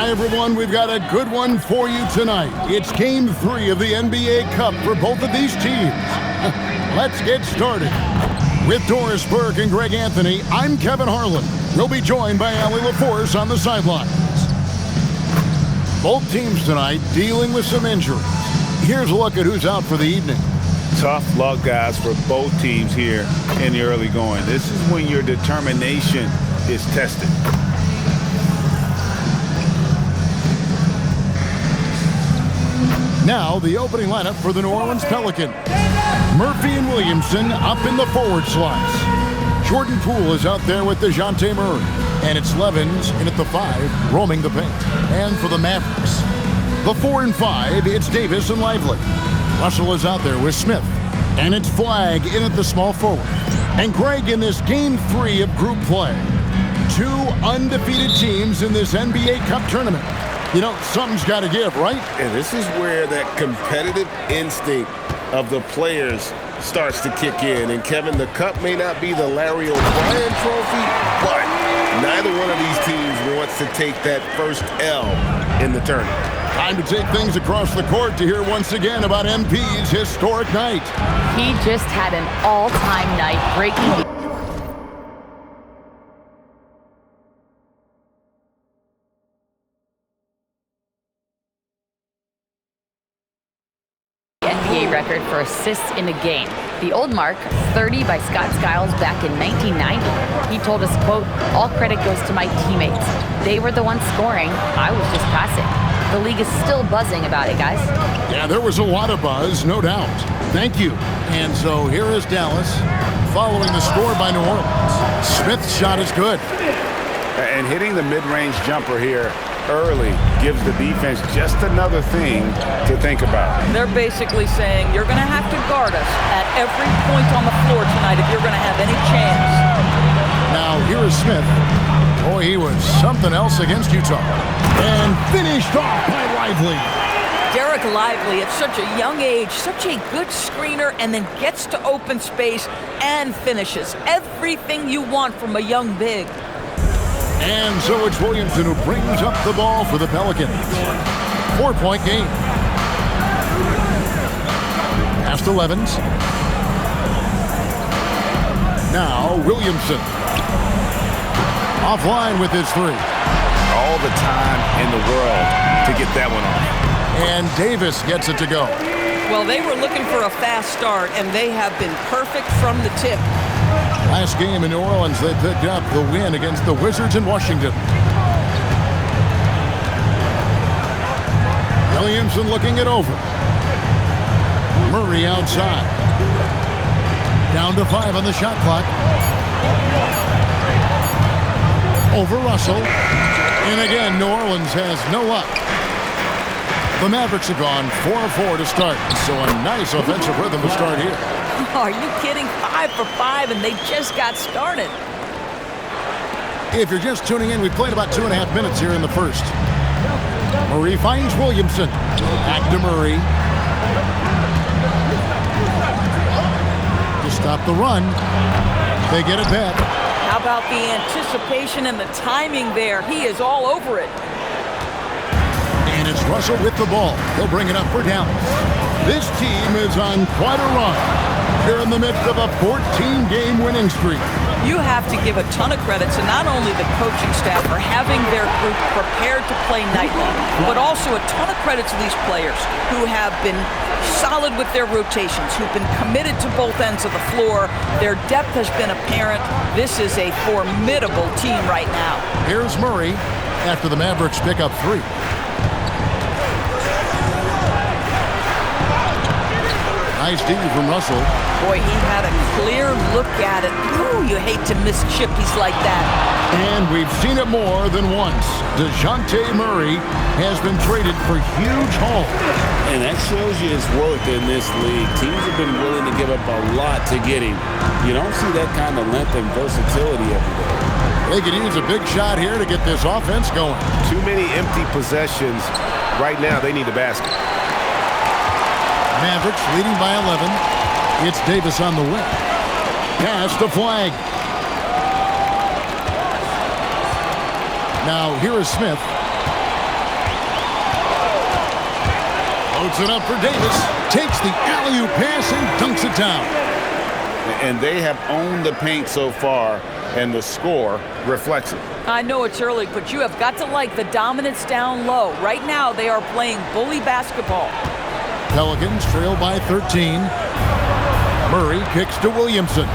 Hi, everyone. We've got a good one for you tonight. It's Game 3 of the NBA Cup for both of these teams. Let's get started. With Doris Burke and Greg Anthony, I'm Kevin Harlan. We'll be joined by Allie LaForce on the sidelines. Both teams tonight dealing with some injuries. Here's a look at who's out for the evening. Tough luck, guys, for both teams here in the early going. This is when your determination is tested. Now, the opening lineup for the New Orleans Pelicans. Murphy and Williamson up in the forward slots. Jordan Poole is out there with DeJounte Murray. And it's Levens in at the 5, roaming the paint. And for the Mavericks, the 4 and 5, it's Davis and Lively. Russell is out there with Smith. And it's Flagg in at the small forward. And Greg in this Game 3 of group play. 2 undefeated teams in this NBA Cup tournament. You know, something's got to give, right? And this is where that competitive instinct of the players starts to kick in. And Kevin, the cup may not be the Larry O'Brien trophy, but neither one of these teams wants to take that first L in the tournament. Time to take things across the court to hear once again about MP's historic night. He just had an all-time night, breaking the NBA record for assists in a game. The old mark, 30 by Scott Skiles back in 1990. He told us, quote, "All credit goes to my teammates. They were the ones scoring. I was just passing." The league is still buzzing about it, guys. Yeah, there was a lot of buzz, no doubt. Thank you. And so here is Dallas following the score by New Orleans. Smith's shot is good. And hitting the mid-range jumper here early gives the defense just another thing to think about. They're basically saying you're going to have to guard us at every point on the floor tonight if you're going to have any chance. Now here is Smith. Boy, he was something else against Utah. And finished off by Lively. Derek Lively at such a young age, such a good screener, and then gets to open space and finishes. Everything you want from a young big. And so it's Williamson who brings up the ball for the Pelicans. 4-point game. Pass to Levens. Now Williamson. Offline with his 3. All the time in the world to get that one off. And Davis gets it to go. Well, they were looking for a fast start, and they have been perfect from the tip. Last game in New Orleans, they picked up the win against the Wizards in Washington. Williamson looking it over. Murray outside. Down to 5 on the shot clock. Over Russell. And again, New Orleans has no luck. The Mavericks have gone 4-4 to start. So a nice offensive rhythm to start here. Are you kidding? 5 for 5, and they just got started. If you're just tuning in, we played about 2.5 minutes here in the first. Murray finds Williamson. Back to Murray. To stop the run. They get it back. How about the anticipation and the timing there? He is all over it. And it's Russell with the ball. He'll bring it up for Dallas. This team is on quite a run. They're in the midst of a 14-game winning streak. You have to give a ton of credit to not only the coaching staff for having their group prepared to play nightly, but also a ton of credit to these players who have been solid with their rotations, who've been committed to both ends of the floor. Their depth has been apparent. This is a formidable team right now. Here's Murray after the Mavericks pick up 3. Nice D from Russell. Boy, he had a clear look at it. Ooh, you hate to miss chippies like that. And we've seen it more than once. DeJounte Murray has been traded for huge hauls. And that shows you his worth in this league. Teams have been willing to give up a lot to get him. You don't see that kind of length and versatility every day. They could use a big shot here to get this offense going. Too many empty possessions. Right now, they need the basket. Mavericks leading by 11. It's Davis on the wing. Pass to Flagg. Now here is Smith. Floats it up for Davis. Takes the alley-oop pass and dunks it down. And they have owned the paint so far, and the score reflects it. I know it's early, but you have got to like the dominance down low. Right now, they are playing bully basketball. Pelicans trail by 13. Murray kicks to Williamson.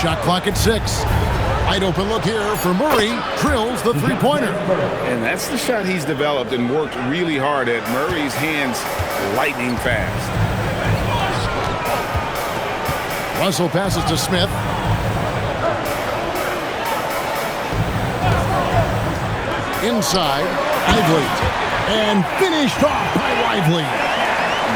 Shot clock at 6. Wide open look here for Murray. Drills the three-pointer. And that's the shot he's developed and worked really hard at. Murray's hands lightning fast. Russell passes to Smith. Inside, Lively. And finished off by Lively.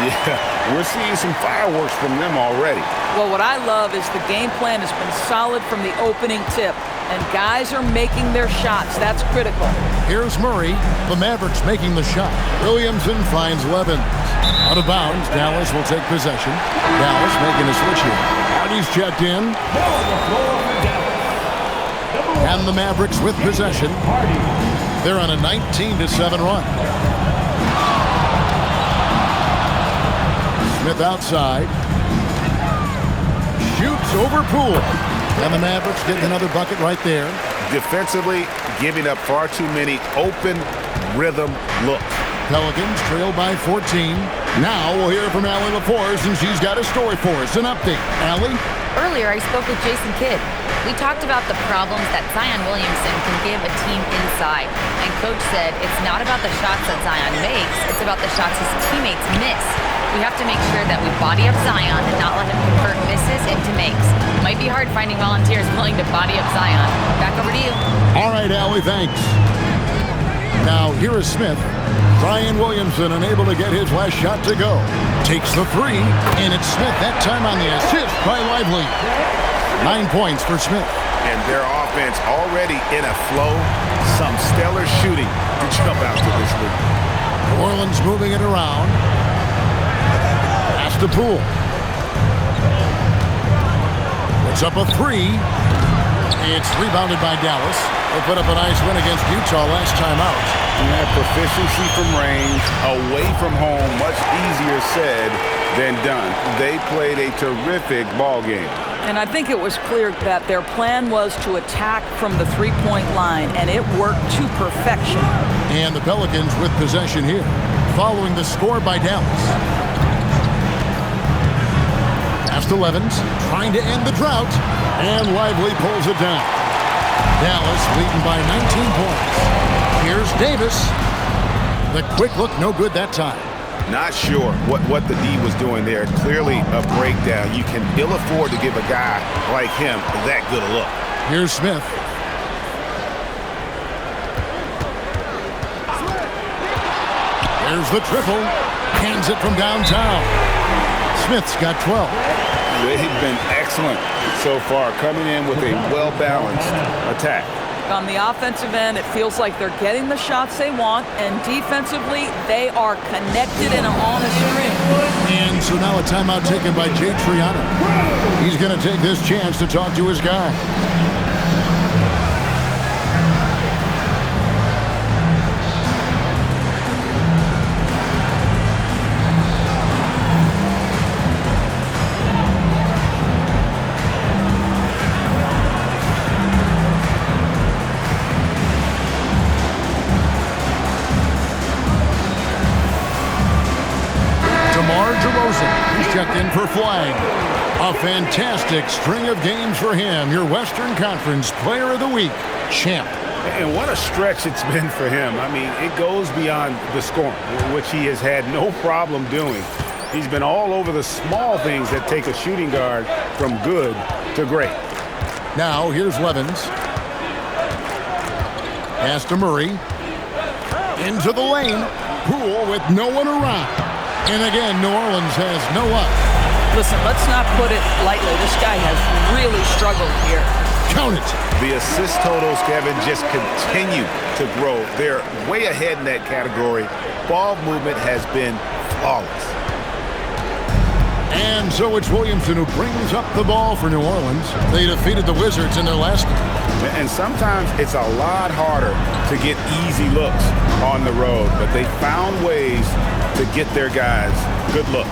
Yeah, we're seeing some fireworks from them already. Well, what I love is the game plan has been solid from the opening tip, and guys are making their shots. That's critical. Here's Murray. The Mavericks making the shot. Williamson finds Levens. Out of bounds, Dallas will take possession. Dallas making a switch here. Hardy's checked in. And the Mavericks with possession. They're on a 19-7 run. Smith outside. Shoots over Poole. And the Mavericks getting another bucket right there. Defensively, giving up far too many open rhythm looks. Pelicans trail by 14. Now we'll hear from Allie LaForce, and she's got a story for us. An update. Allie? Earlier, I spoke with Jason Kidd. We talked about the problems that Zion Williamson can give a team inside. And Coach said it's not about the shots that Zion makes, it's about the shots his teammates miss. We have to make sure that we body up Zion and not let him convert misses into makes. Might be hard finding volunteers willing to body up Zion. Back over to you. All right, Allie, thanks. Now, here is Smith. Zion Williamson unable to get his last shot to go. Takes the three, and it's Smith that time on the assist by Lively. 9 points for Smith. And their offense already in a flow. Some stellar shooting to jump out to this league. New Orleans moving it around. Pass to Poole. Puts up a three. It's rebounded by Dallas. They put up a nice win against Utah last time out. And proficiency from range, away from home, much easier said than done. They played a terrific ball game. And I think it was clear that their plan was to attack from the three-point line, and it worked to perfection. And the Pelicans with possession here, following the score by Dallas. Pass to Levens, trying to end the drought, and Lively pulls it down. Dallas leading by 19 points. Here's Davis. The quick look, no good that time. Not sure what the D was doing there. Clearly a breakdown. You can ill afford to give a guy like him that good a look. Here's Smith. There's the triple. Hands it from downtown. Smith's got 12. They've been excellent so far, coming in with a well-balanced attack. On the offensive end, it feels like they're getting the shots they want, and defensively, they are connected and on a string. And so now a timeout taken by Jay Triano. He's going to take this chance to talk to his guy. Checked in for Flag. A fantastic string of games for him. Your Western Conference Player of the Week, champ. And what a stretch it's been for him. I mean, it goes beyond the scoring, which he has had no problem doing. He's been all over the small things that take a shooting guard from good to great. Now, here's Levens. Pass to Murray. Into the lane. Poole with no one around. And again, New Orleans has no up. Listen, let's not put it lightly. This guy has really struggled here. Count it. The assist totals, Kevin, just continue to grow. They're way ahead in that category. Ball movement has been flawless. And so it's Williamson who brings up the ball for New Orleans. They defeated the Wizards in their last game. And sometimes it's a lot harder to get easy looks on the road, but they found ways to get their guys good looks.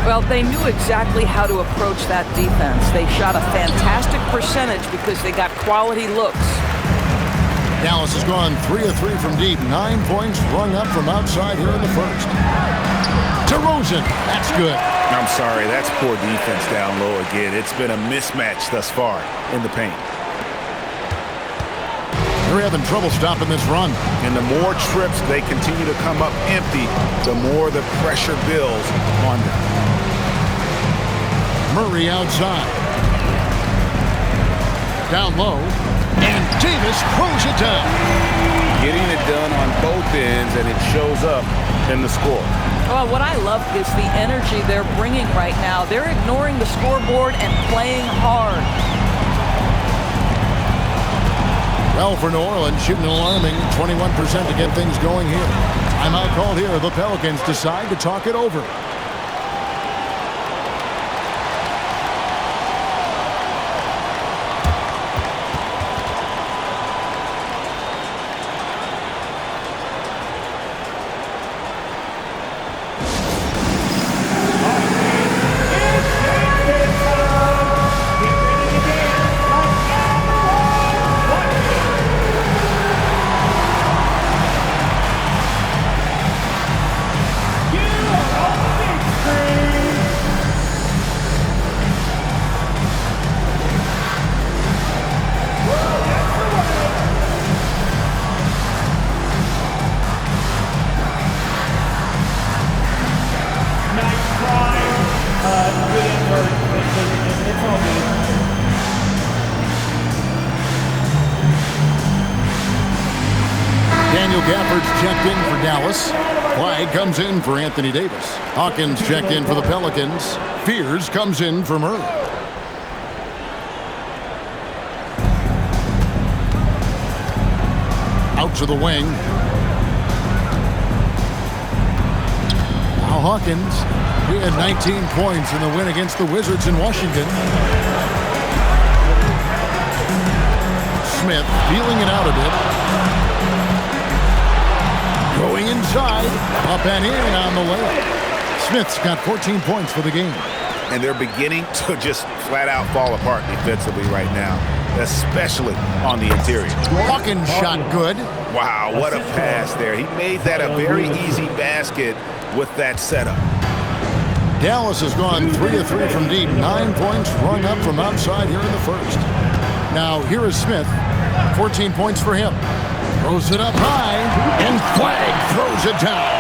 Well, they knew exactly how to approach that defense. They shot a fantastic percentage because they got quality looks. Dallas has gone 3 of 3 from deep. 9 points rung up from outside here in the first. DeRozan, that's good. I'm sorry, that's poor defense down low again. It's been a mismatch thus far in the paint. They're having trouble stopping this run. And the more trips they continue to come up empty, the more the pressure builds on them. Murray outside. Down low. And Davis throws it down. Getting it done on both ends, and it shows up in the score. Well, what I love is the energy they're bringing right now. They're ignoring the scoreboard and playing hard. Well, for New Orleans, shooting an alarming 21% to get things going here. Timeout called here. The Pelicans decide to talk it over. Daniel Gafford's checked in for Dallas. Clyde comes in for Anthony Davis. Hawkins checked in for the Pelicans. Fears comes in for Murray. Out to the wing. Now Hawkins. He had 19 points in the win against the Wizards in Washington. Smith feeling it out a bit. Going inside, up and in on the layup. Smith's got 14 points for the game. And they're beginning to just flat out fall apart defensively right now, especially on the interior. Hawkins shot good. Wow, what a pass there. He made that a very easy basket with that setup. Dallas has gone 3 of 3 from deep. 9 points rung up from outside here in the first. Now here is Smith. 14 points for him. Throws it up high, and Flag throws it down.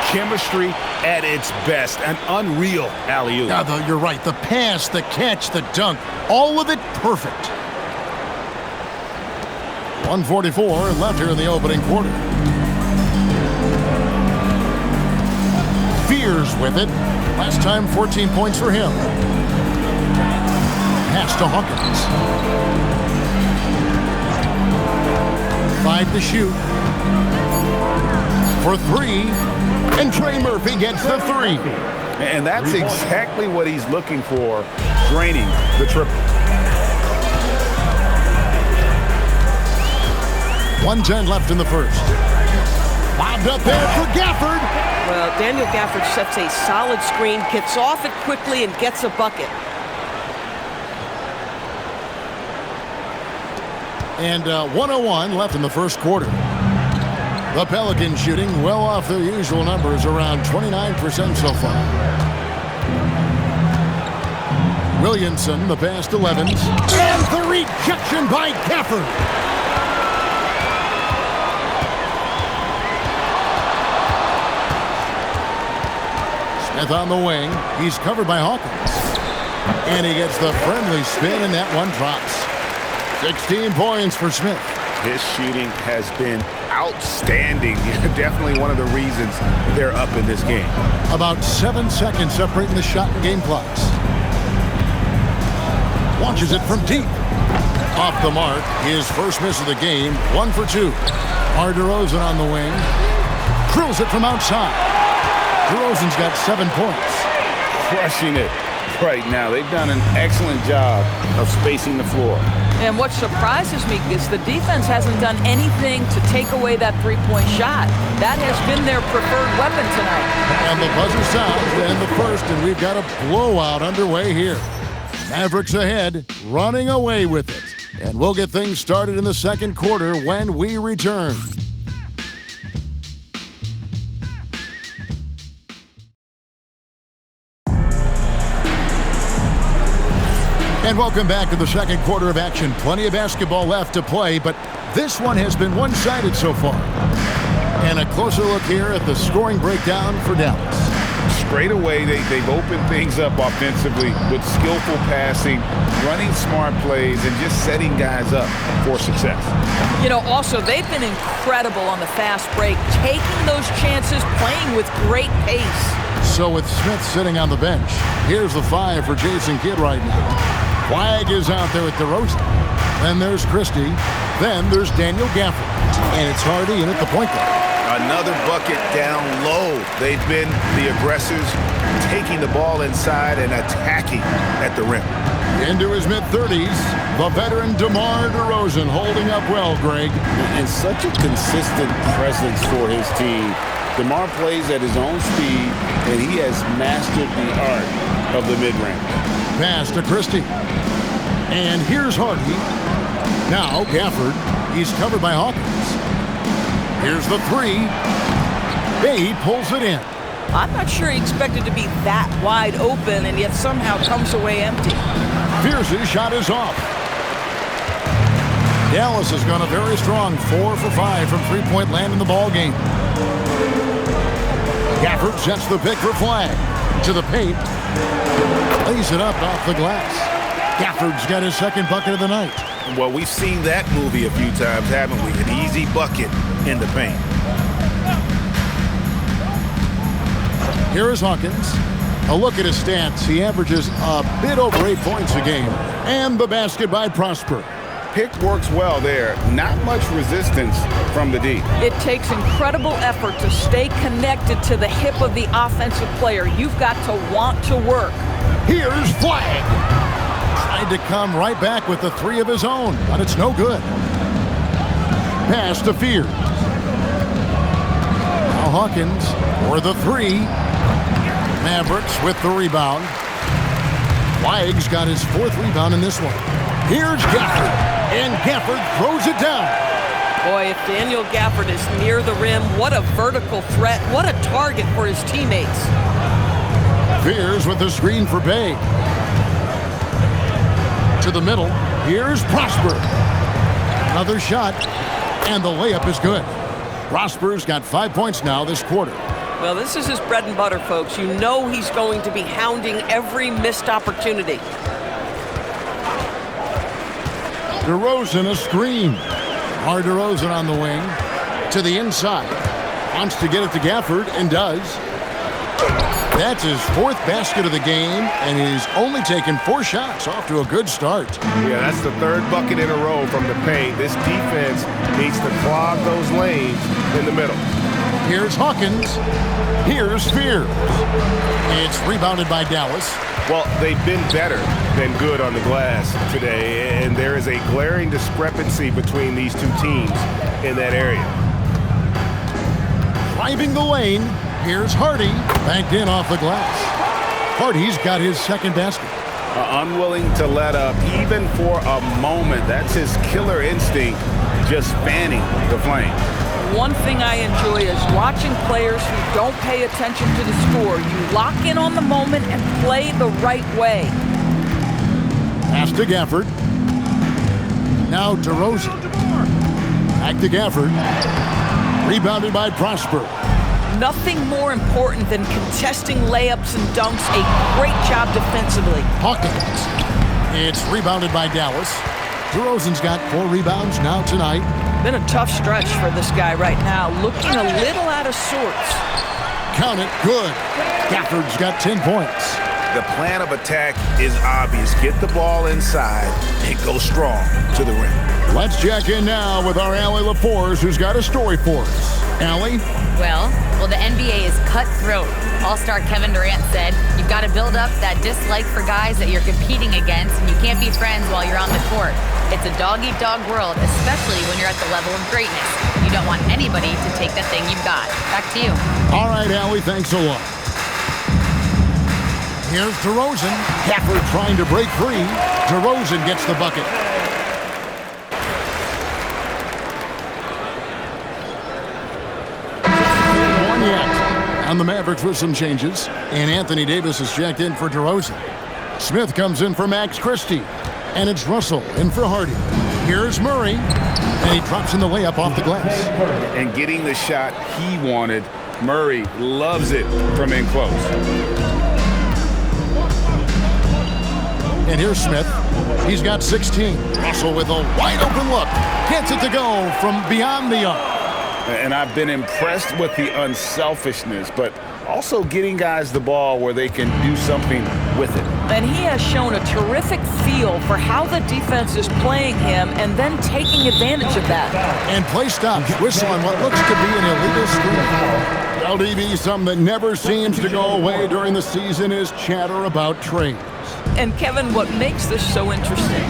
Chemistry at its best. An unreal alley-oop. Yeah, you're right. The pass, the catch, the dunk, all of it perfect. 1:44 left here in the opening quarter. Fears with it. Last time, 14 points for him. Pass to Hawkins. 5 to shoot. For 3. And Trey Murphy gets the 3. And that's exactly what he's looking for, draining the triple. 1:10 left in the first. Bobbed up there for Gafford. Well, Daniel Gafford sets a solid screen, gets off it quickly, and gets a bucket. And 1:01 left in the first quarter. The Pelicans shooting well off their usual numbers, around 29% so far. Williamson, the pass to Levens. And the rejection by Gafford. Smith on the wing. He's covered by Hawkins. And he gets the friendly spin, and that one drops. 16 points for Smith. His shooting has been outstanding. Definitely one of the reasons they're up in this game. About 7 seconds separating the shot and game clocks. Launches it from deep. Off the mark. His first miss of the game. 1 for 2. DeRozan on the wing. Drills it from outside. DeRozan's got 7 points. crushing it right now. They've done an excellent job of spacing the floor. And what surprises me is the defense hasn't done anything to take away that three-point shot. That has been their preferred weapon tonight. And the buzzer sounds to end the first, and we've got a blowout underway here. Mavericks ahead, running away with it. And we'll get things started in the second quarter when we return. And welcome back to the second quarter of action. Plenty of basketball left to play, but this one has been one-sided so far. And a closer look here at the scoring breakdown for Dallas. Straight away, they've opened things up offensively with skillful passing, running smart plays, and just setting guys up for success. You know, also, they've been incredible on the fast break, taking those chances, playing with great pace. So with Smith sitting on the bench, here's the 5 for Jason Kidd right now. Flagg is out there with DeRozan. Then there's Christie. Then there's Daniel Gafford. And it's Hardy in at the point guard. Another bucket down low. They've been the aggressors, taking the ball inside and attacking at the rim. Into his mid-30s, the veteran DeMar DeRozan holding up well, Greg. And such a consistent presence for his team. DeMar plays at his own speed, and he has mastered the art of the mid-range. Pass to Christie. And here's Hardy. Now Gafford. He's covered by Hawkins. Here's the 3. He pulls it in. I'm not sure he expected to be that wide open and yet somehow comes away empty. Pierce's shot is off. Dallas has gone a very strong 4 for 5 from three-point land in the ball game. Gafford sets the pick for Flagg. To the paint. Lays it up off the glass. Gafford's got his second bucket of the night. Well, we've seen that movie a few times, haven't we? An easy bucket in the paint. Here is Hawkins. A look at his stats. He averages a bit over 8 points a game. And the basket by Prosper. Pick works well there. Not much resistance from the D. It takes incredible effort to stay connected to the hip of the offensive player. You've got to want to work. Here's Flagg. Tried to come right back with the 3 of his own, but it's no good. Pass to Fears. Now Hawkins for the 3. Mavericks with the rebound. Flagg's got his 4th rebound in this one. Here's Gafford, and Gafford throws it down. Boy, if Daniel Gafford is near the rim, what a vertical threat. What a target for his teammates. Fears with the screen for Bay. To the middle. Here's Prosper. Another shot, and the layup is good. Prosper's got 5 points now this quarter. Well, this is his bread and butter, folks. You know he's going to be hounding every missed opportunity. DeRozan a screen. Hard DeRozan on the wing. To the inside. Wants to get it to Gafford, and does. That's his 4th basket of the game, and he's only taken 4 shots. Off to a good start. Yeah, that's the 3rd bucket in a row from the paint. This defense needs to clog those lanes in the middle. Here's Hawkins. Here's Fears. It's rebounded by Dallas. Well, they've been better than good on the glass today, and there is a glaring discrepancy between these two teams in that area. Driving the lane. Here's Hardy. Banked in off the glass. Hardy's got his 2nd basket. Unwilling to let up even for a moment. That's his killer instinct, just fanning the flame. One thing I enjoy is watching players who don't pay attention to the score. You lock in on the moment and play the right way. Pass to Gafford. Now DeRozan. Back to Gafford. Rebounded by Prosper. Nothing more important than contesting layups and dunks. A great job defensively. Hawkins. It's rebounded by Dallas. DeRozan's got 4 rebounds now tonight. Been a tough stretch for this guy right now. Looking a little out of sorts. Count it. Good. Gafford's got 10 points. The plan of attack is obvious. Get the ball inside and go strong to the rim. Let's check in now with our Allie LaForce, who's got a story for us. Allie? Well, Well, the NBA is cutthroat. All-star Kevin Durant said, "You've got to build up that dislike for guys that you're competing against, and you can't be friends while you're on the court. It's a dog-eat-dog world, especially when you're at the level of greatness. You don't want anybody to take the thing you've got." Back to you. All right, Allie, thanks a lot. Here's DeRozan. Gafford trying to break free. DeRozan gets the bucket. One yet. And the Mavericks with some changes. And Anthony Davis is checked in for DeRozan. Smith comes in for Max Christie. And it's Russell in for Hardy. Here's Murray. And he drops in the layup off the glass. And getting the shot he wanted. Murray loves it from in close. And here's Smith. He's got 16. Russell with a wide open look. Gets it to go from beyond the arc. And I've been impressed with the unselfishness, but also getting guys the ball where they can do something with it. And he has shown a terrific feel for how the defense is playing him and then taking advantage of that. And play stops. Whistle on what looks to be an illegal screen. LDB, something that never seems to go away during the season is chatter about trades. And Kevin, what makes this so interesting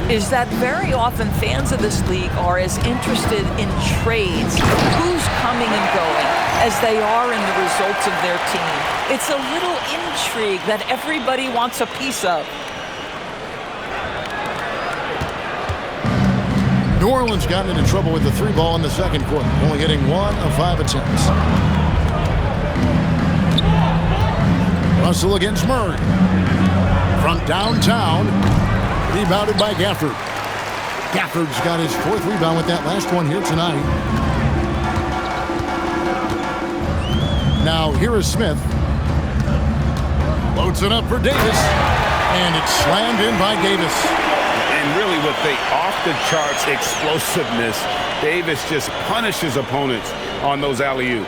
is that very often fans of this league are as interested in trades, who's coming and going, as they are in the results of their team. It's a little intrigue that everybody wants a piece of. New Orleans got into trouble with the three ball in the second quarter, only hitting 1 of 5 attempts. Russell against Murray. From downtown, rebounded by Gafford. Gafford's got his 4th rebound with that last one here tonight. Now here is Smith. Loads it up for Davis. And it's slammed in by Davis. And really with the off-the-charts explosiveness, Davis just punishes opponents on those alley-oops.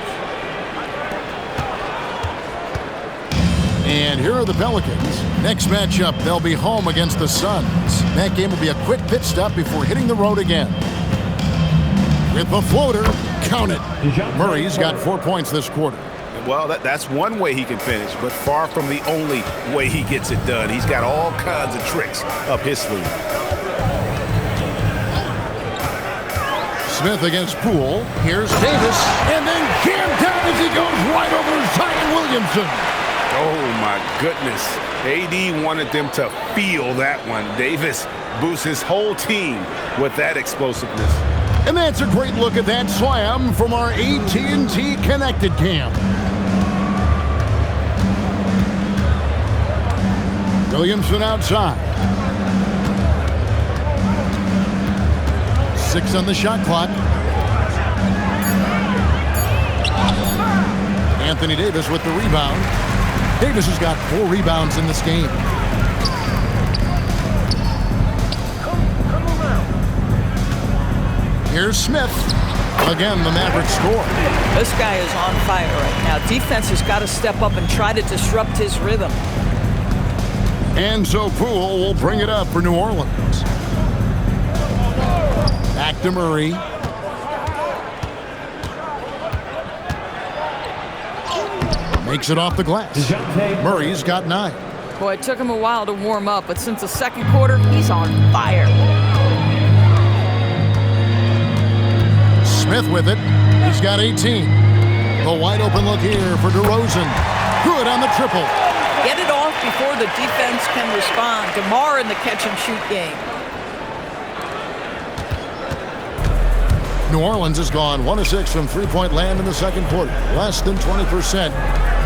And here are the Pelicans. Next matchup, they'll be home against the Suns. That game will be a quick pit stop before hitting the road again. With the floater, count it. Murray's got 4 points this quarter. Well, that's one way he can finish, but far from the only way he gets it done. He's got all kinds of tricks up his sleeve. Smith against Poole. Here's Davis. And then jammed down as he goes right over Zion Williamson. Oh, my goodness. AD wanted them to feel that one. Davis boosts his whole team with that explosiveness. And that's a great look at that slam from our AT&T Connected Cam. Williamson outside. 6 on the shot clock. Anthony Davis with the rebound. Davis has got 4 rebounds in this game. Here's Smith. Again, the Mavericks score. This guy is on fire right now. Defense has got to step up and try to disrupt his rhythm. And so Poole will bring it up for New Orleans. Back to Murray. Makes it off the glass. Murray's got 9. Boy, it took him a while to warm up, but since the second quarter, he's on fire. Smith with it. He's got 18. The wide open look here for DeRozan. Good on the triple. Get it off before the defense can respond. DeMar in the catch-and-shoot game. New Orleans has gone 1 of 6 from three-point land in the second quarter. Less than 20%,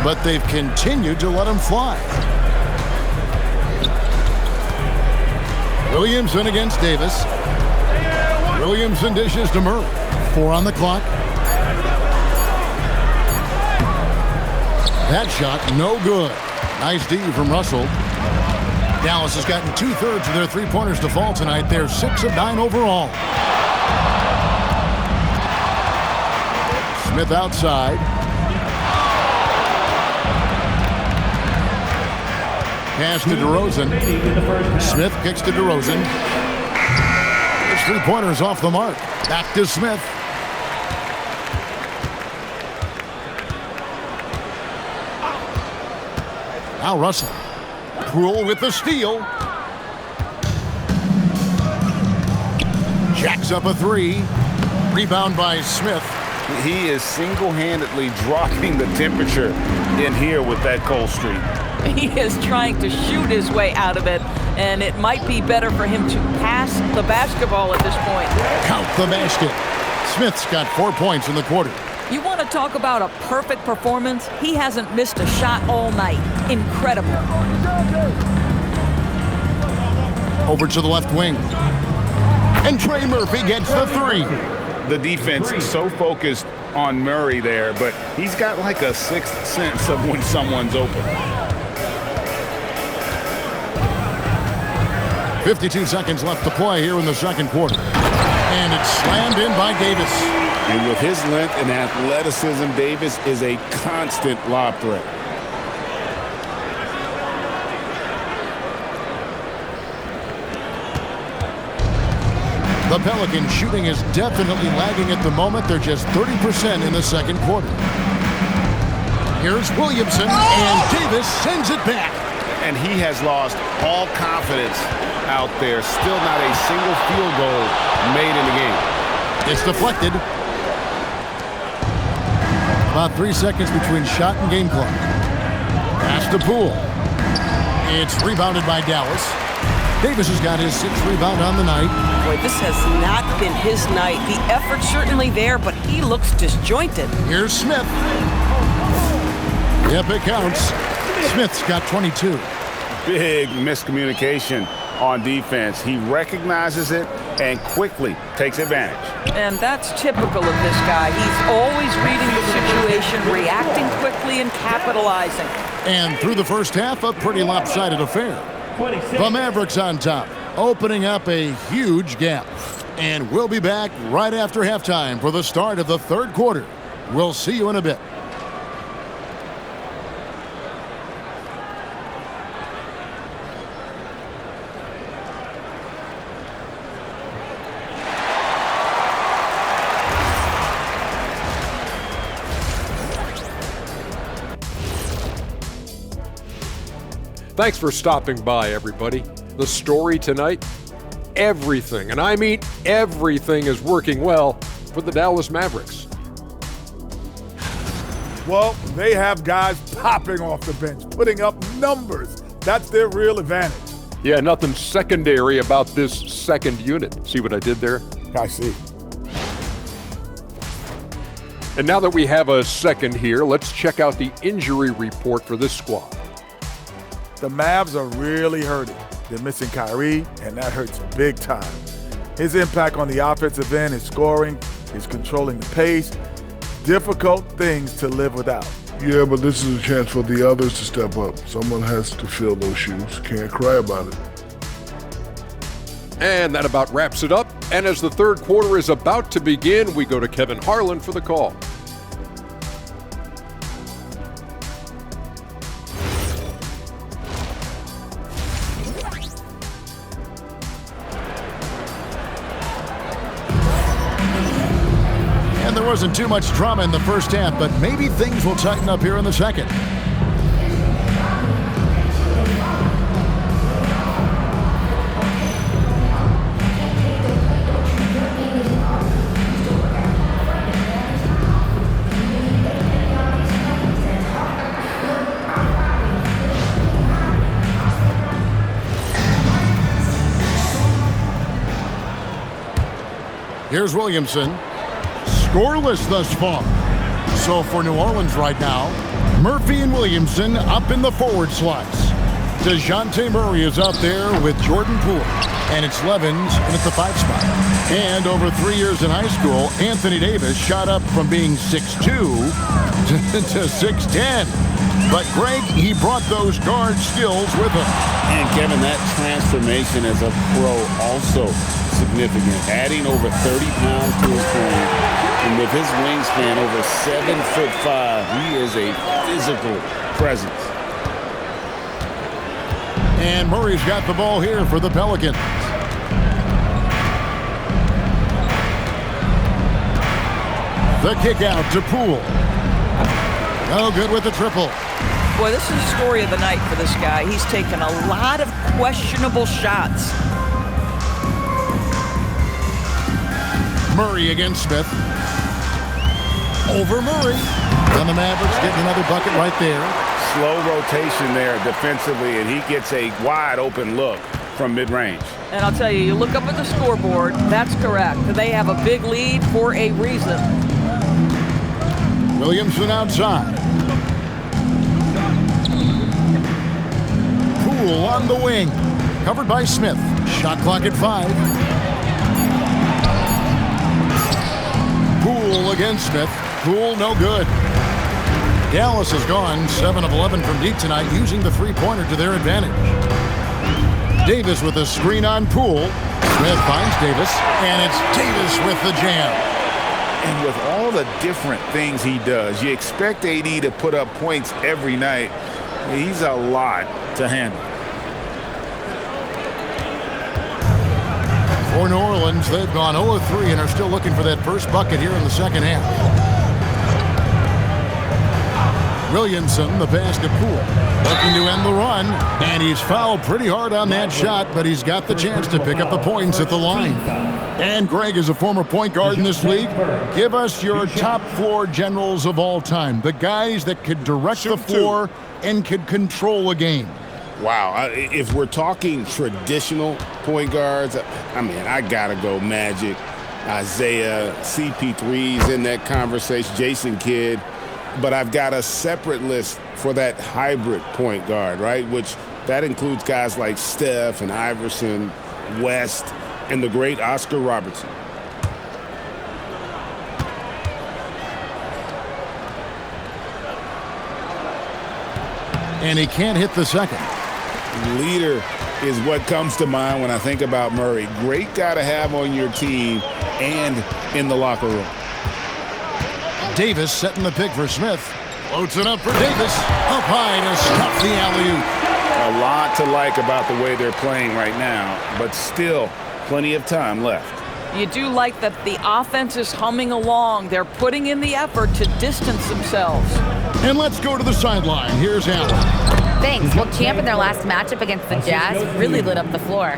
but they've continued to let them fly. Williamson against Davis. Williamson dishes to Murray. 4 on the clock. That shot, no good. Nice D from Russell. Dallas has gotten 2/3 of their three-pointers to fall tonight. They're 6 of 9 overall. Smith outside. Pass to DeRozan. Smith kicks to DeRozan. His three-pointer's off the mark. Back to Smith. Now Russell. Poole with the steal. Jacks up a three. Rebound by Smith. He is single-handedly dropping the temperature in here with that cold streak. He is trying to shoot his way out of it, and it might be better for him to pass the basketball at this point. Count the basket. Smith's got 4 points in the quarter. You want to talk about a perfect performance? He hasn't missed a shot all night. Incredible. Over to the left wing. And Trey Murphy gets the three. The defense is so focused on Murray there, but he's got like a sixth sense of when someone's open. 52 seconds left to play here in the second quarter. And it's slammed in by Davis. And with his length and athleticism, Davis is a constant lob threat. The Pelicans shooting is definitely lagging at the moment. They're just 30% in the second quarter. Here's Williamson, and Davis sends it back. And he has lost all confidence out there. Still not a single field goal made in the game. It's deflected. About 3 seconds between shot and game clock. Pass to Poole. It's rebounded by Dallas. Davis has got his 6th rebound on the night. Boy, this has not been his night. The effort's certainly there, but he looks disjointed. Here's Smith. Yep, it counts. Smith's got 22. Big miscommunication on defense. He recognizes it and quickly takes advantage. And that's typical of this guy. He's always reading the situation, reacting quickly, and capitalizing. And through the first half, a pretty lopsided affair. The Mavericks on top, opening up a huge gap. And we'll be back right after halftime for the start of the third quarter. We'll see you in a bit. Thanks for stopping by, everybody. The story tonight, everything, and I mean everything, is working well for the Dallas Mavericks. Well, they have guys popping off the bench, putting up numbers. That's their real advantage. Yeah, nothing secondary about this second unit. See what I did there? I see. And now that we have a second here, let's check out the injury report for this squad. The Mavs are really hurting. They're missing Kyrie, and that hurts big time. His impact on the offensive end, his scoring, his controlling the pace, difficult things to live without. Yeah, but this is a chance for the others to step up. Someone has to fill those shoes. Can't cry about it. And that about wraps it up. And as the third quarter is about to begin, we go to Kevin Harlan for the call. And there wasn't too much drama in the first half, but maybe things will tighten up here in the second. Here's Williamson. Scoreless thus far. So for New Orleans right now, Murphy and Williamson up in the forward slots. DeJounte Murray is out there with Jordan Poole. And it's Levens in at the 5 spot. And over 3 years in high school, Anthony Davis shot up from being 6'2 to 6'10. But Greg, he brought those guard skills with him. And Kevin, that transformation as a pro also significant. Adding over 30 pounds to his frame. And with his wingspan over 7'5", he is a physical presence. And Murray's got the ball here for the Pelicans. The kick out to Poole. No good with the triple. Boy, this is the story of the night for this guy. He's taken a lot of questionable shots. Murray against Smith. Over Murray. And the Mavericks getting another bucket right there. Slow rotation there defensively, and he gets a wide open look from mid-range. And I'll tell you, you look up at the scoreboard, that's correct. They have a big lead for a reason. Williamson outside. Poole on the wing. Covered by Smith. Shot clock at 5. Poole against Smith. Poole no good. Dallas has gone 7 of 11 from deep tonight, using the three-pointer to their advantage. Davis with a screen on Poole. Smith finds Davis, and it's Davis with the jam. And with all the different things he does, you expect AD to put up points every night. He's a lot to handle. For New Orleans, they've gone 0 of 3 and are still looking for that first bucket here in the second half. Williamson, the pass to Poole, looking to end the run, and he's fouled pretty hard on that shot, but he's got the chance to pick up the points at the line. And Greg is a former point guard in this league. Give us your top floor generals of all time, the guys that could direct the floor and could control a game. Wow, if we're talking traditional point guards, I mean, I gotta go Magic, Isaiah, CP3's in that conversation, Jason Kidd. But I've got a separate list for that hybrid point guard, right? Which that includes guys like Steph and Iverson, West, and the great Oscar Robertson. And he can't hit the second. Leader is what comes to mind when I think about Murray. Great guy to have on your team and in the locker room. Davis setting the pick for Smith. Floats it up for Davis. Up high to stop the alley-oop. A lot to like about the way they're playing right now, but still plenty of time left. You do like that the offense is humming along. They're putting in the effort to distance themselves. And let's go to the sideline. Here's Allen. Thanks. Well, Champ in their last matchup against the Jazz really lit up the floor.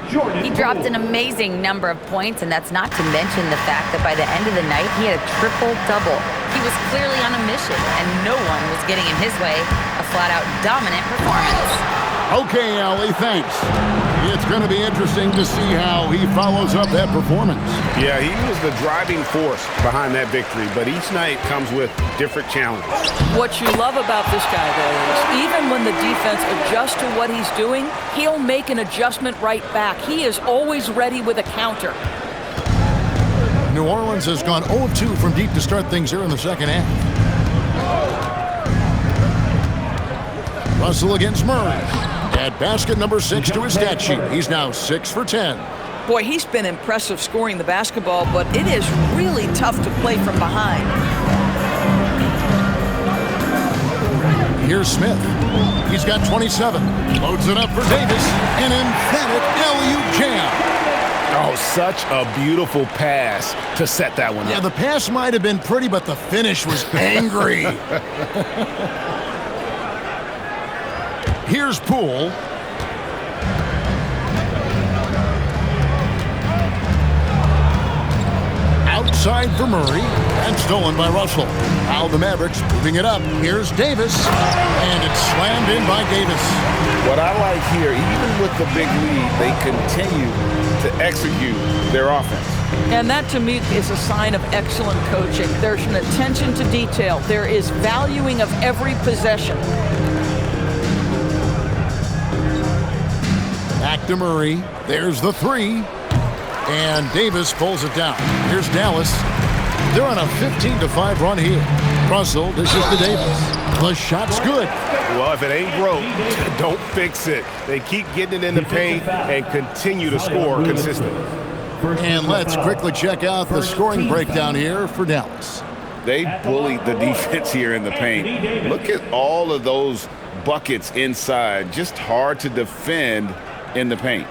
He dropped an amazing number of points, and that's not to mention the fact that by the end of the night, he had a triple-double. He was clearly on a mission, and no one was getting in his way. A flat-out dominant performance. Okay, Allie, thanks. It's going to be interesting to see how he follows up that performance. Yeah, he was the driving force behind that victory, but each night comes with different challenges. What you love about this guy, though, is even when the defense adjusts to what he's doing, he'll make an adjustment right back. He is always ready with a counter. New Orleans has gone 0-2 from deep to start things here in the second half. Russell against Murray. At basket number 6 to his stat sheet. He's now 6 for 10. Boy, he's been impressive scoring the basketball, but it is really tough to play from behind. Here's Smith. He's got 27. Loads it up for Davis. An emphatic alley-oop jam. Oh, such a beautiful pass to set that one up. Yeah, the pass might have been pretty, but the finish was angry. Here's Poole. Outside for Murray, and stolen by Russell. Now the Mavericks moving it up. Here's Davis, and it's slammed in by Davis. What I like here, even with the big lead, they continue to execute their offense. And that, to me, is a sign of excellent coaching. There's an attention to detail. There is valuing of every possession. Back to Murray. There's the 3. And Davis pulls it down. Here's Dallas. They're on a 15-5 run here. Russell dishes to Davis. The shot's good. Well, if it ain't broke, don't fix it. They keep getting it in the paint and continue to score consistently. And let's quickly check out the scoring breakdown here for Dallas. They bullied the defense here in the paint. Look at all of those buckets inside. Just hard to defend in the paint.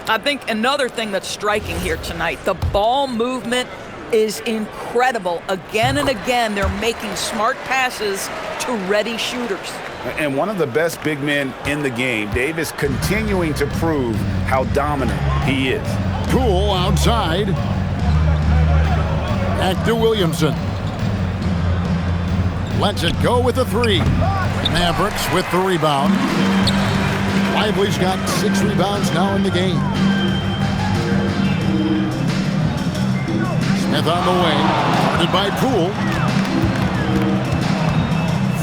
I think another thing that's striking here tonight, the ball movement is incredible. Again and again, they're making smart passes to ready shooters. And one of the best big men in the game. Davis continuing to prove how dominant he is. Poole outside. Back to Williamson. Lets it go with the three. Mavericks with the rebound. Lively's got 6 rebounds now in the game. Smith on the way. Guarded by Poole.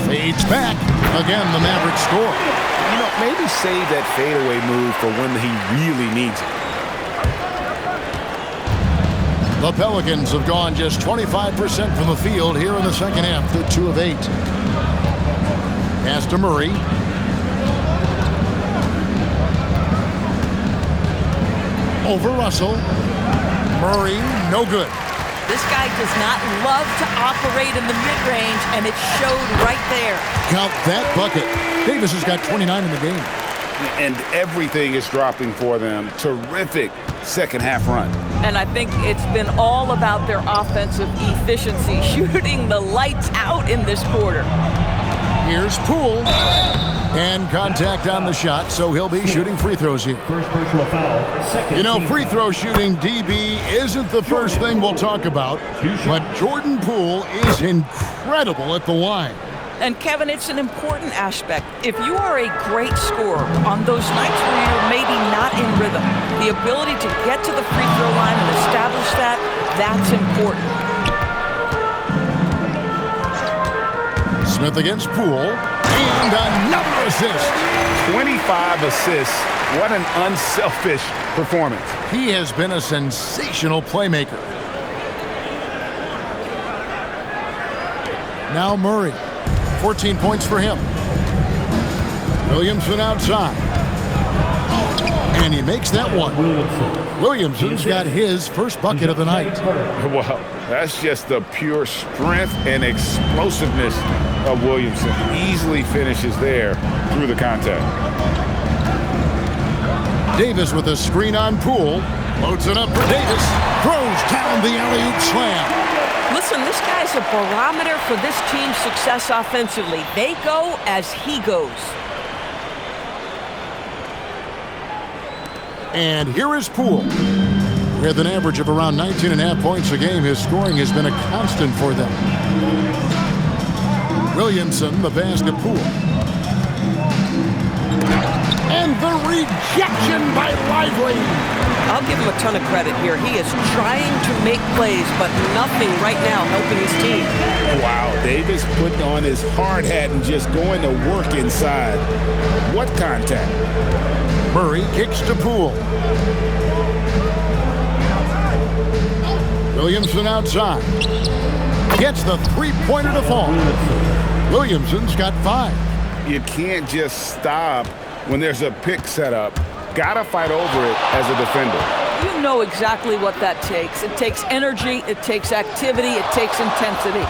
Fades back. Again, the Mavericks score. You know, maybe save that fadeaway move for when he really needs it. The Pelicans have gone just 25% from the field here in the second half. They're 2 of 8. Pass to Murray. Over Russell. Murray, no good. This guy does not love to operate in the mid-range, and it showed right there. Count that bucket. Davis has got 29 in the game. And everything is dropping for them. Terrific second half run. And I think it's been all about their offensive efficiency, shooting the lights out in this quarter. Here's Poole. And contact on the shot, so he'll be shooting free throws here. First personal foul. You know, free throw shooting, DB, isn't the first thing we'll talk about, but Jordan Poole is incredible at the line. And Kevin, it's an important aspect. If you are a great scorer on those nights where you're maybe not in rhythm, the ability to get to the free throw line and establish that, that's important. Smith against Poole, and another assist. 25 assists. What an unselfish performance. He has been a sensational playmaker. Now Murray. 14 points for him. Williamson outside. And he makes that one. Williamson's got his first bucket of the night. Wow, that's just the pure strength and explosiveness of Williamson. Easily finishes there through the contact. Davis with a screen on Poole. Loads it up for Davis. Throws down the alley-oop slam. Listen, this guy's a barometer for this team's success offensively. They go as he goes. And here is Poole. With an average of around 19.5 points a game, his scoring has been a constant for them. Williamson, the pass to Poole. And the rejection by Lively. I'll give him a ton of credit here. He is trying to make plays, but nothing right now helping his team. Wow, Davis putting on his hard hat and just going to work inside. What contact? Murray kicks to Poole. Williamson outside. Gets the three-pointer to fall. Williamson's got 5. You can't just stop when there's a pick set up. Gotta fight over it as a defender. You know exactly what that takes. It takes energy, it takes activity, it takes intensity.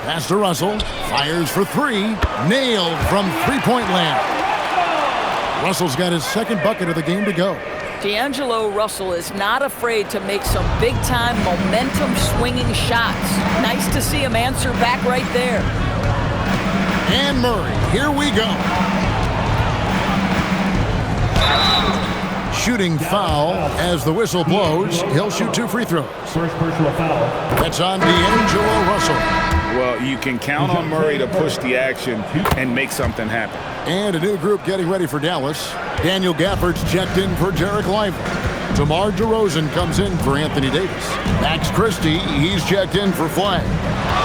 Pass to Russell. Fires for 3. Nailed from three-point land. Russell's got his second bucket of the game to go. D'Angelo Russell is not afraid to make some big-time momentum-swinging shots. Nice to see him answer back right there. And Murray, here we go. Shooting foul as the whistle blows. He'll shoot 2 free throws. First personal foul. That's on D'Angelo Russell. Well, you can count on Murray to push the action and make something happen. And a new group getting ready for Dallas. Daniel Gafford's checked in for Derek Lively. DeMar DeRozan comes in for Anthony Davis. Max Christie, he's checked in for Flagg.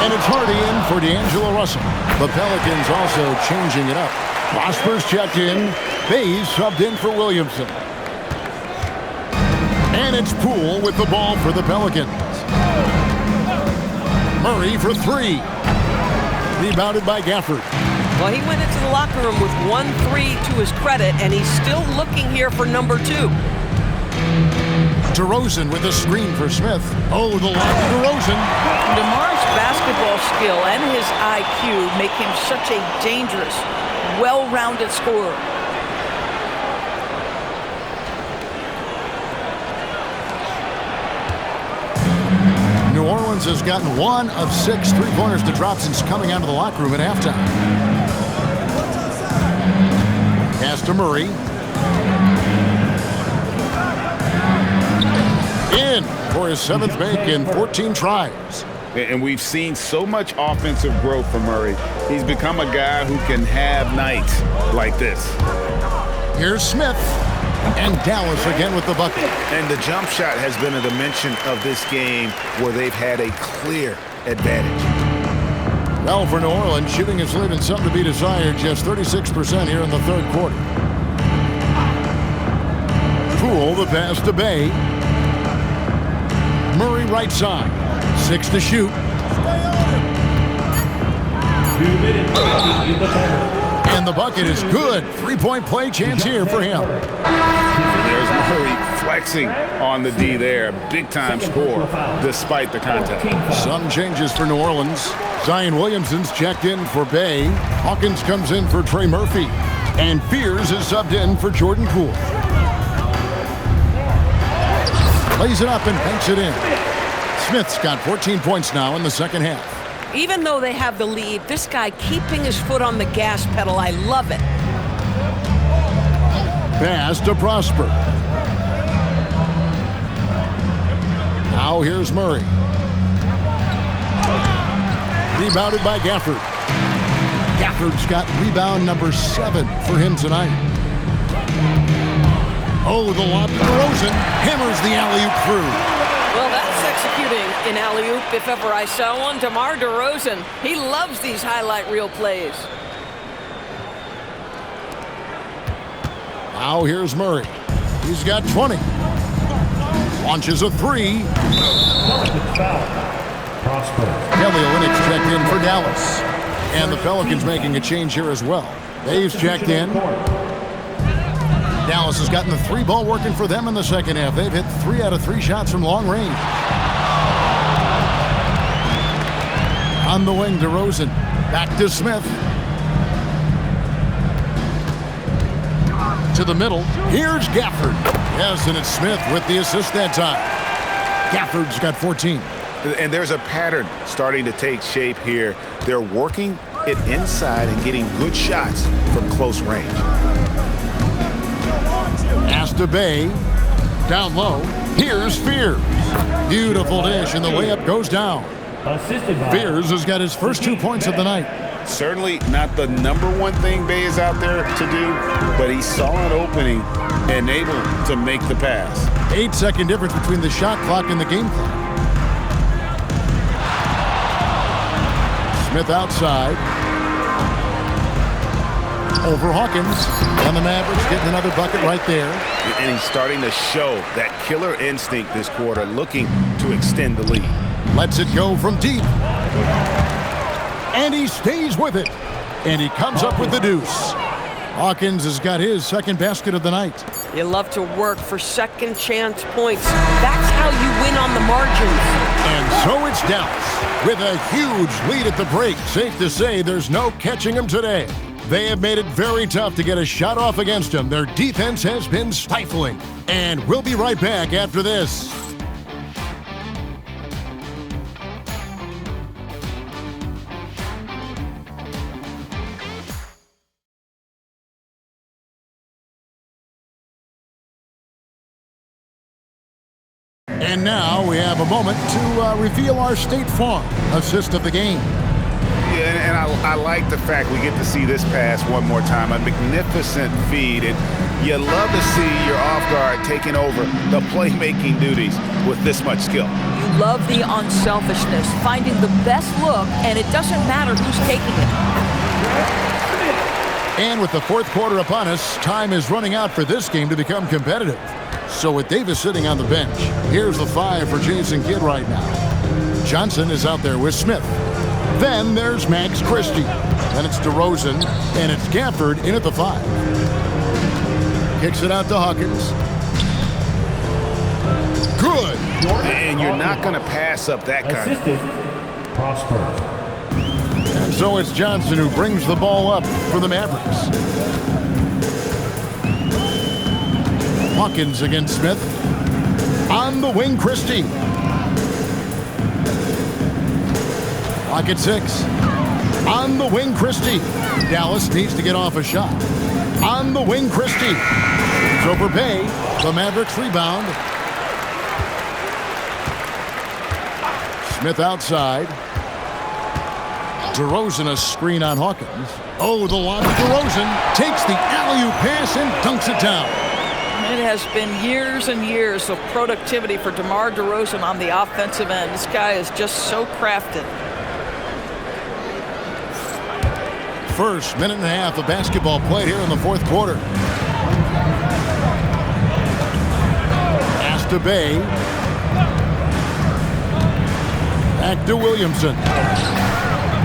And it's Hardy in for D'Angelo Russell. The Pelicans also changing it up. Prosper's checked in. Bays subbed in for Williamson. And it's Poole with the ball for the Pelicans. Murray for 3. Rebounded by Gafford. Well, he went into the locker room with 1-3 to his credit, and he's still looking here for number 2. DeRozan with a screen for Smith. Oh, the lob to DeRozan. DeMar's basketball skill and his IQ make him such a dangerous, well-rounded scorer. New Orleans has gotten 1 of 6 three-pointers to drop since coming out of the locker room at halftime. to Murray. In for his 7th make in 14 tries. And we've seen so much offensive growth from Murray. He's become a guy who can have nights like this. Here's Smith. And Dallas again with the bucket. And the jump shot has been a dimension of this game where they've had a clear advantage. Well, for New Orleans, shooting is leaving something to be desired. Just 36% here in the 3rd quarter. Poole, the pass to Bay. Murray right side. 6 to shoot. 2 minutes in the quarter. And the bucket is good. 3-point play chance here for him. There's Murray flexing on the D there. Big-time score despite the contact. Some changes for New Orleans. Zion Williamson's checked in for Bay. Hawkins comes in for Trey Murphy. And Fears is subbed in for Jordan Poole. Lays it up and banks it in. Smith's got 14 points now in the 2nd half. Even though they have the lead, this guy keeping his foot on the gas pedal, I love it. Pass to Prosper. Now here's Murray. Rebounded by Gafford. Gafford's got rebound number 7 for him tonight. Oh, the lob to DeRozan. Hammers the alley-oop through. Well, that's executing an alley-oop if ever I saw one. DeMar DeRozan, he loves these highlight reel plays. Now here's Murray. He's got 20. Launches a 3. Pelicans foul. Prosper. Kelly Olynyk checked in for Dallas. And the Pelicans making a change here as well. Dave's checked in. Dallas has gotten the 3 ball working for them in the 2nd half. They've hit 3 out of 3 shots from long range. On the wing, DeRozan. Back to Smith. To the middle. Here's Gafford. Yes, and it's Smith with the assist that time. Gafford's got 14. And there's a pattern starting to take shape here. They're working it inside and getting good shots from close range. Pass to Bay. Down low. Here's Fears. Beautiful dish, and the layup goes down. Assisted by Fears has got his first 2 points of the night. Certainly not the number one thing Bay is out there to do, but he saw an opening and able to make the pass. 8-second difference between the shot clock and the game clock. Smith outside. Over Hawkins. And the Mavericks getting another bucket right there. And he's starting to show that killer instinct this quarter, looking to extend the lead. Lets it go from deep. And he stays with it. And he comes up with the deuce. Hawkins has got his 2nd basket of the night. You love to work for second chance points. That's how you win on the margins. And so it's Dallas with a huge lead at the break. Safe to say there's no catching them today. They have made it very tough to get a shot off against them. Their defense has been stifling. And we'll be right back after this. And now we have a moment to reveal our State Farm assist of the game. Yeah, and I like the fact we get to see this pass one more time. A magnificent feed. And you love to see your off guard taking over the playmaking duties with this much skill. You love the unselfishness, finding the best look, and it doesn't matter who's taking it. And with the 4th quarter upon us, time is running out for this game to become competitive. So with Davis sitting on the bench, here's the 5 for Jason Kidd right now. Johnson is out there with Smith. Then there's Max Christie. Then it's DeRozan, and it's Gafford in at the 5. Kicks it out to Hawkins. Good. And you're not going to pass up that kind of. assisted. Prosper. And so it's Johnson who brings the ball up for the Mavericks. Hawkins against Smith. On the wing, Christie. Clock at 6. On the wing, Christie. Dallas needs to get off a shot. On the wing, Christie. It's over Bay. The Mavericks rebound. Smith outside. DeRozan a screen on Hawkins. Oh, the lob to DeRozan. Takes the alley-oop pass and dunks it down. It has been years and years of productivity for DeMar DeRozan on the offensive end. This guy is just so crafted. First minute and a half of basketball played here in the fourth quarter. Pass to Bay. Back to Williamson.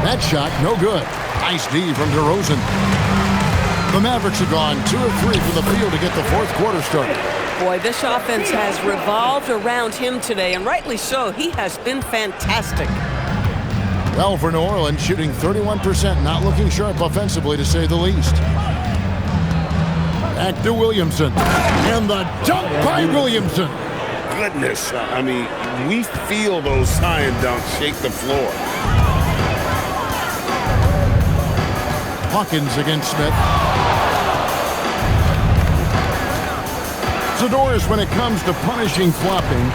That shot, no good. Nice D from DeRozan. The Mavericks have gone 2 of 3 from the field to get the fourth quarter started. Boy, this offense has revolved around him today, and rightly so. He has been fantastic. Well, for New Orleans, shooting 31%, not looking sharp offensively, to say the least. Back to Williamson. And the dunk by Williamson. Goodness, I mean, we feel those science dunks shake the floor. Hawkins against Smith. Zadorus, when it comes to punishing flopping,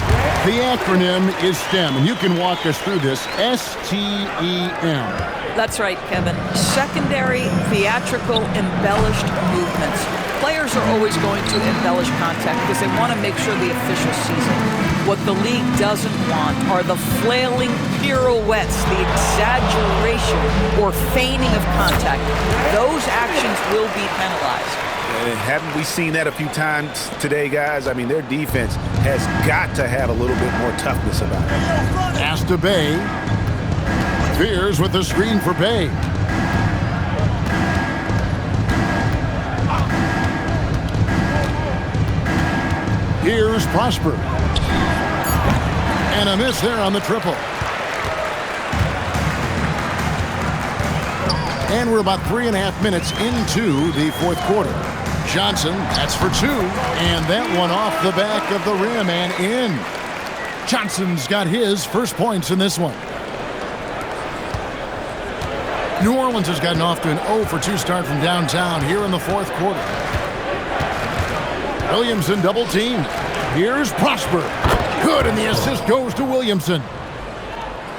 the acronym is STEM, and you can walk us through this. S-T-E-M. That's right, Kevin. Secondary, theatrical, embellished movements. Players are always going to embellish contact because they want to make sure the official sees it. What the league doesn't want are the flailing pirouettes, the exaggeration or feigning of contact. Those actions will be penalized. And haven't we seen that a few times today, guys? I mean, their defense has got to have a little bit more toughness about it. Pass to Bay. Fears with the screen for Bay. Here's Prosper. And a miss there on the triple. And we're about 3.5 minutes into the fourth quarter. Johnson, that's for 2. And that one off the back of the rim and in. Johnson's got his first points in this one. New Orleans has gotten off to an 0-for-2 start from downtown here in the fourth quarter. Williamson double teamed. Here's Prosper. Good, and the assist goes to Williamson.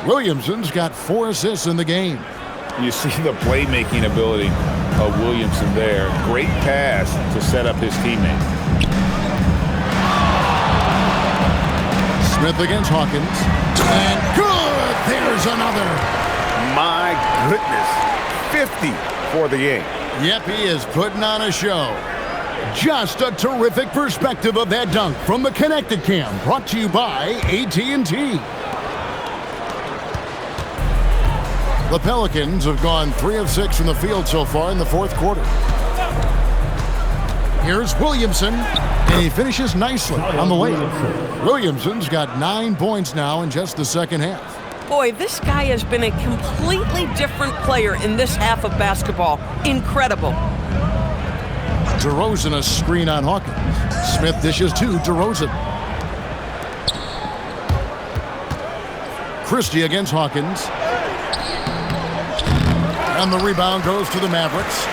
Williamson's got 4 assists in the game. You see the playmaking ability of Williamson there. Great pass to set up his teammate. Smith against Hawkins. And good! There's another. My goodness. 50 for the game. Yep, he is putting on a show. Just a terrific perspective of that dunk from the Connected Cam, brought to you by AT&T. The Pelicans have gone 3 of 6 from the field so far in the fourth quarter. Here's Williamson, and he finishes nicely on the layup. Williamson's got 9 points now in just the second half. Boy, this guy has been a completely different player in this half of basketball. Incredible. DeRozan a screen on Hawkins. Smith dishes to DeRozan. Christie against Hawkins. And the rebound goes to the Mavericks.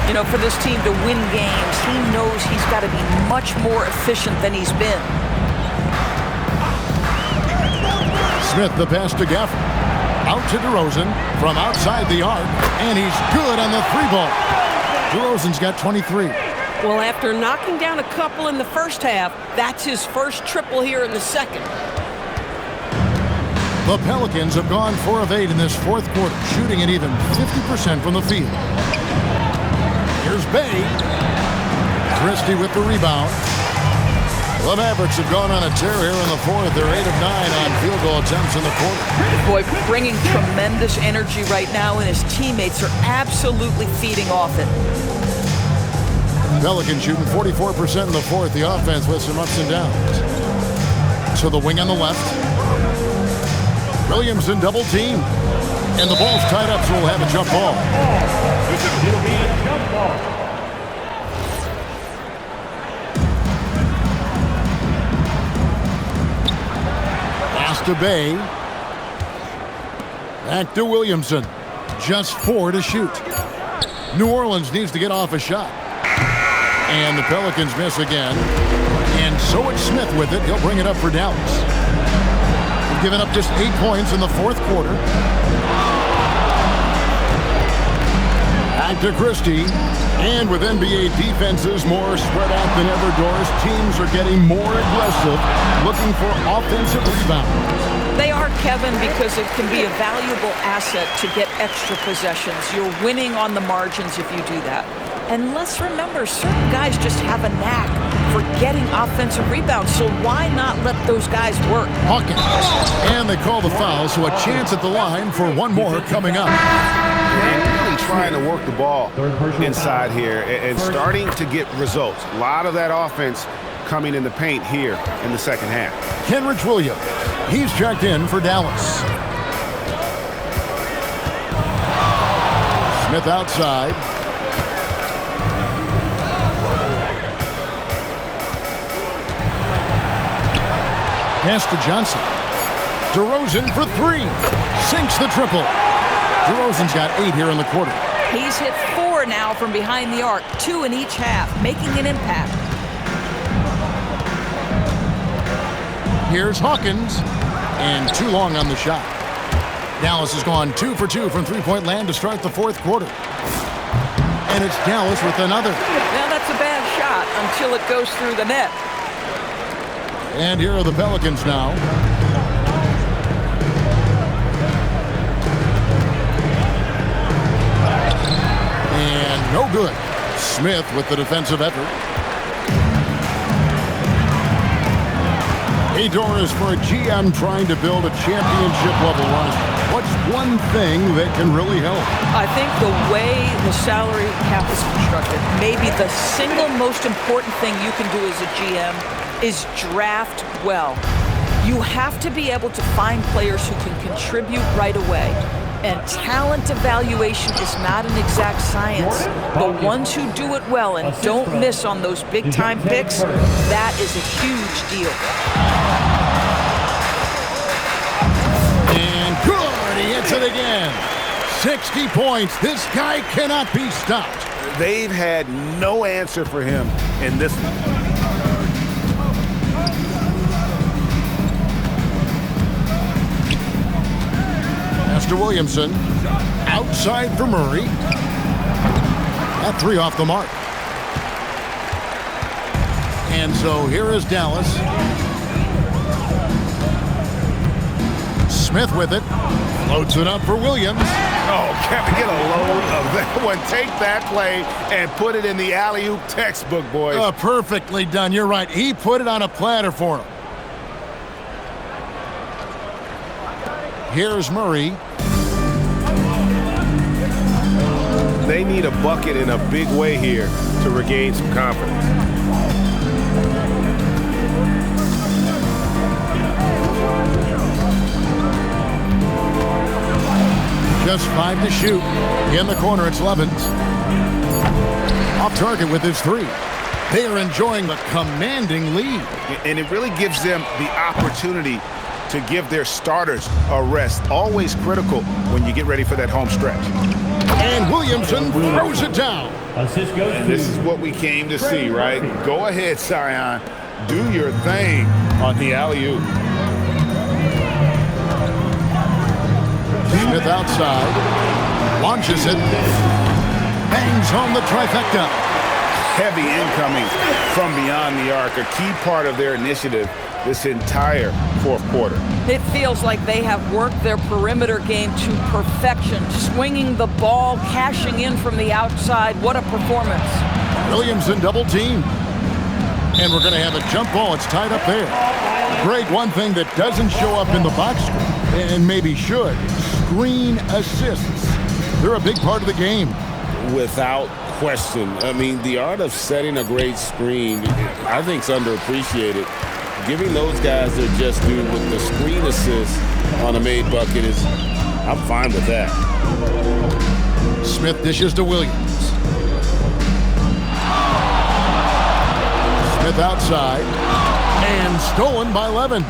You know, for this team to win games, he knows he's got to be much more efficient than he's been. Smith the pass to Gafford. Out to DeRozan from outside the arc. And he's good on the 3-ball. DeRozan's got 23. Well, after knocking down a couple in the first half, that's his first triple here in the second. The Pelicans have gone 4 of 8 in this fourth quarter, shooting at even 50% from the field. Here's Bay. Christie with the rebound. The Mavericks have gone on a tear here in the fourth. They're 8 of 9 on field goal attempts in the quarter. Boy, bringing tremendous energy right now, and his teammates are absolutely feeding off it. Pelicans shooting 44% in the fourth. The offense with some ups and downs. So the wing on the left. Williamson double team. And the ball's tied up, so we'll have a jump ball. It'll be a jump ball. Pass to Bay. Back to Williamson. Just 4 to shoot. New Orleans needs to get off a shot. And the Pelicans miss again. And so it's Smith with it. He'll bring it up for Dallas. They've given up just 8 points in the fourth quarter. Back to Christie. And with NBA defenses more spread out than ever, Doris, teams are getting more aggressive, looking for offensive rebounds. They are, Kevin, because it can be a valuable asset to get extra possessions. You're winning on the margins if you do that. And let's remember, certain guys just have a knack for getting offensive rebounds, so why not let those guys work? Hawkins. And they call the foul, so a chance at the line for one more coming up. Really trying to work the ball inside here and starting to get results. A lot of that offense coming in the paint here in the second half. Kenrich Williams. He's checked in for Dallas. Smith outside. Pass to Johnson. DeRozan for 3. Sinks the triple. DeRozan's got 8 here in the quarter. He's hit 4 now from behind the arc, 2 in each half, making an impact. Here's Hawkins. And too long on the shot. Dallas has gone 2 for 2 from three-point land to start the fourth quarter. And it's Dallas with another. Now that's a bad shot until it goes through the net. And here are the Pelicans now. And no good. Smith with the defensive effort. Hey, Doris, for a GM trying to build a championship-level roster, what's one thing that can really help? I think the way the salary cap is constructed, maybe the single most important thing you can do as a GM is draft well. You have to be able to find players who can contribute right away. And talent evaluation is not an exact science. The ones who do it well and don't miss on those big-time picks, that is a huge deal. And good, he hits it again. 60 points. This guy cannot be stopped. They've had no answer for him in this one. To Williamson, outside for Murray. That 3 off the mark. And so here is Dallas. Smith with it. Floats it up for Williams. Oh, Kevin, get a load of that one. Take that play and put it in the alley-oop textbook, boys. Perfectly done. You're right. He put it on a platter for him. Here's Murray. They need a bucket in a big way here to regain some confidence. Just 5 to shoot. In the corner, it's Levens. Off target with his 3. They are enjoying the commanding lead. And it really gives them the opportunity to give their starters a rest. Always critical when you get ready for that home stretch. And Williamson throws it down. And this is what we came to see, right? Go ahead, Zion. Do your thing on the alley-oop. Smith outside. Launches it. Bangs home the trifecta. Heavy incoming from beyond the arc. A key part of their initiative this entire fourth quarter. It feels like they have worked their perimeter game to perfection, swinging the ball, cashing in from the outside. What a performance. Williamson double team. And we're going to have a jump ball. It's tied up there. Greg, one thing that doesn't show up in the box score, and maybe should, screen assists. They're a big part of the game. Without question. I mean, the art of setting a great screen, I think, is underappreciated. Giving those guys their just due with the screen assist on a made bucket is, I'm fine with that. Smith dishes to Williams. Smith outside. And stolen by Levens.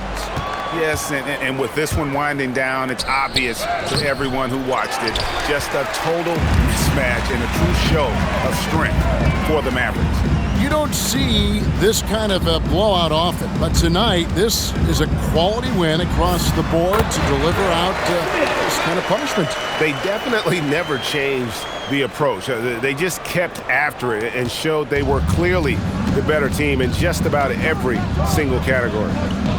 Yes, and with this one winding down, it's obvious to everyone who watched it. Just a total mismatch and a true show of strength for the Mavericks. You don't see this kind of a blowout often, but tonight this is a quality win across the board to deliver out this kind of punishment. They definitely never changed the approach. They just kept after it and showed they were clearly the better team in just about every single category.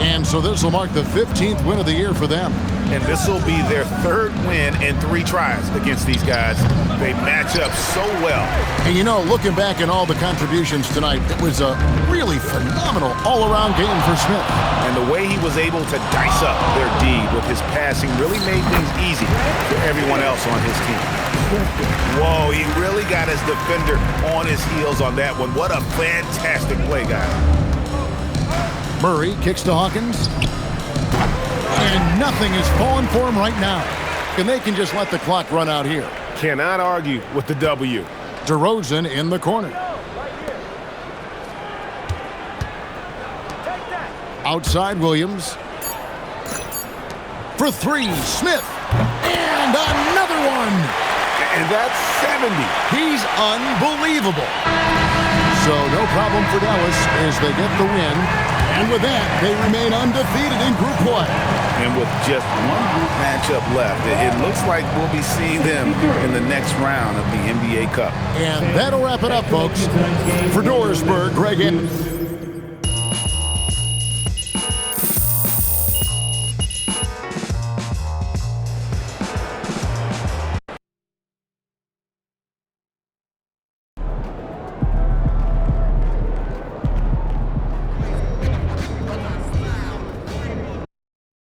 And so this will mark the 15th win of the year for them. And this will be their 3rd win in 3 tries against these guys. They match up so well. And you know, looking back at all the contributions tonight, it was a really phenomenal all-around game for Smith. And the way he was able to dice up their D with his passing really made things easy for everyone else on his team. Whoa, he really got his defender on his heels on that one. What a fantastic play, guys. Murray kicks to Hawkins. And nothing is falling for him right now. And they can just let the clock run out here. Cannot argue with the W. DeRozan in the corner. Outside Williams. For 3, Smith. And another one. And that's 70. He's unbelievable. So no problem for Dallas as they get the win. And with that, they remain undefeated in group play. And with just one group matchup left, it looks like we'll be seeing them in the next round of the NBA Cup. And that'll wrap it up, folks. For Dorisburg, Greg Edmonds.